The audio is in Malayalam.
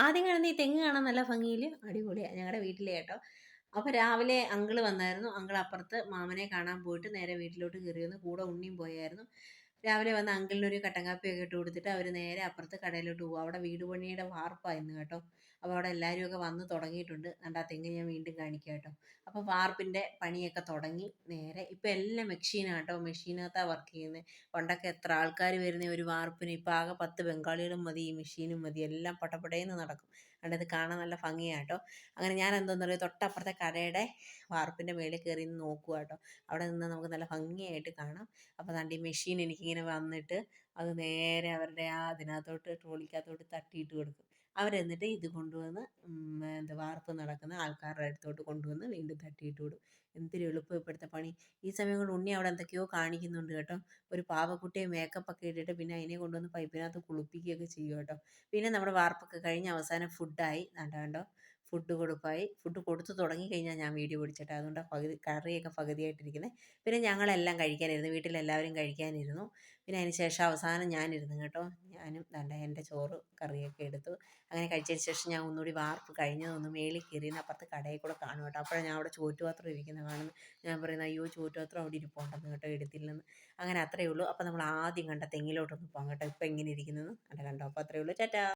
ആദ്യം കാണുന്ന ഈ തെങ്ങ് കാണാൻ നല്ല ഭംഗിയിൽ അടിപൊളിയാണ് ഞങ്ങളുടെ വീട്ടിലെ കേട്ടോ. അപ്പോൾ രാവിലെ അങ്കിള് വന്നായിരുന്നു. അങ്കിൾ അപ്പുറത്ത് മാമനെ കാണാൻ പോയിട്ട് നേരെ വീട്ടിലോട്ട് കയറി വന്നു. കൂടെ ഉണ്ണിയും പോയായിരുന്നു. രാവിലെ വന്ന് അങ്കിളിനൊരു കട്ടൻ കാപ്പിയൊക്കെ ഇട്ട് കൊടുത്തിട്ട് അവർ നേരെ അപ്പുറത്ത് കടയിലോട്ട് പോകും. അവിടെ വീട് പണിയുടെ വാർപ്പായിരുന്നു കേട്ടോ. അപ്പോൾ അവിടെ എല്ലാവരും ഒക്കെ വന്ന് തുടങ്ങിയിട്ടുണ്ട്. കണ്ട ആ തെങ്ങ് ഞാൻ വീണ്ടും കാണിക്കാം കേട്ടോ. അപ്പോൾ വാർപ്പിൻ്റെ പണിയൊക്കെ തുടങ്ങി. നേരെ ഇപ്പം എല്ലാം മെഷീനാണ് കേട്ടോ. മെഷീനകത്താണ് വർക്ക് ചെയ്യുന്നത്. പണ്ടൊക്കെ എത്ര ആൾക്കാർ വരുന്ന ഒരു വാർപ്പിന്, ഇപ്പം ആകെ 10 ബംഗാളികളും മതി, ഈ മെഷീനും മതി, എല്ലാം പടപടേന്ന് നടക്കും. കണ്ടത് കാണാൻ നല്ല ഭംഗിയാണ് കേട്ടോ. അങ്ങനെ ഞാൻ എന്താണെന്ന് പറയുക, തൊട്ടപ്പുറത്തെ കടയുടെ വാർപ്പിൻ്റെ മേളിൽ കയറി നിന്ന് നോക്കുക കേട്ടോ. അവിടെ നിന്ന് നമുക്ക് നല്ല ഭംഗിയായിട്ട് കാണാം. അപ്പോൾ ദാണ്ട് ഈ മെഷീൻ എനിക്കിങ്ങനെ വന്നിട്ട് അത് നേരെ അവരുടെ ആ അതിനകത്തോട്ട് ട്രോളിക്കകത്തോട്ട് തട്ടിയിട്ട് കൊടുക്കും. അവരെന്നിട്ട് ഇത് കൊണ്ടുവന്ന് എന്താ വാർപ്പ് നടക്കുന്ന ആൾക്കാരുടെ അടുത്തോട്ട് കൊണ്ടുവന്ന് വീണ്ടും തട്ടിയിട്ട് കൊടുക്കും. എന്തൊരു എളുപ്പം ഇപ്പോഴത്തെ പണി. ഈ സമയം കൊണ്ട് ഉണ്ണി അവിടെ എന്തൊക്കെയോ കാണിക്കുന്നുണ്ട് കേട്ടോ. ഒരു പാവക്കുട്ടിയെ മേക്കപ്പൊക്കെ ഇട്ടിട്ട് പിന്നെ അതിനെ കൊണ്ടുവന്ന് പൈപ്പിനകത്ത് കുളിപ്പിക്കുകയൊക്കെ ചെയ്യും കേട്ടോ. പിന്നെ നമ്മുടെ വാർപ്പൊക്കെ കഴിഞ്ഞ് അവസാനം ഫുഡായി. കണ്ടോ ഫുഡ് കൊടുപ്പായി. ഫുഡ് കൊടുത്തു തുടങ്ങിക്കഴിഞ്ഞാൽ ഞാൻ വീഡിയോ പിടിച്ചിട്ട്, അതുകൊണ്ട് പകുതി കറിയൊക്കെ പകുതിയായിട്ടിരിക്കുന്നത്. പിന്നെ ഞങ്ങളെല്ലാം കഴിക്കാനിരുന്നു, വീട്ടിലെല്ലാവരും കഴിക്കാനിരുന്നു. പിന്നെ അതിന് ശേഷം അവസാനം ഞാനിരുന്നു കേട്ടോ. ഞാനും ദാണ്ട എൻ്റെ ചോറ് കറിയൊക്കെ എടുത്തു. അങ്ങനെ കഴിച്ചതിന് ശേഷം ഞാൻ ഒന്നുകൂടി വാർപ്പ് കഴിഞ്ഞതൊന്ന് മേളിൽ കയറിയെന്ന് അപ്പുറത്ത് കടയിൽ കൂടെ കാണും കേട്ടോ. അപ്പോഴാണ് ഞാൻ അവിടെ ചോറ്റുപാത്രം ഇരിക്കുന്നത് കാണുന്നത്. ഞാൻ പറയുന്നത് അയ്യോ ചോറ്റുപാത്രം അവിടെ ഇരിപ്പുണ്ടെന്ന് കേട്ടോ, എടുത്തില്ലെന്ന്. അങ്ങനെ അത്രയേ ഉള്ളൂ. അപ്പോൾ നമ്മൾ ആദ്യം കണ്ട തെങ്ങിലോട്ടൊന്ന് പോകാം കേട്ടോ. ഇപ്പം എങ്ങനെ ഇരിക്കുന്നതെന്ന് കണ്ടോ. അപ്പോൾ അത്രയേ ഉള്ളൂ. ടാറ്റാ.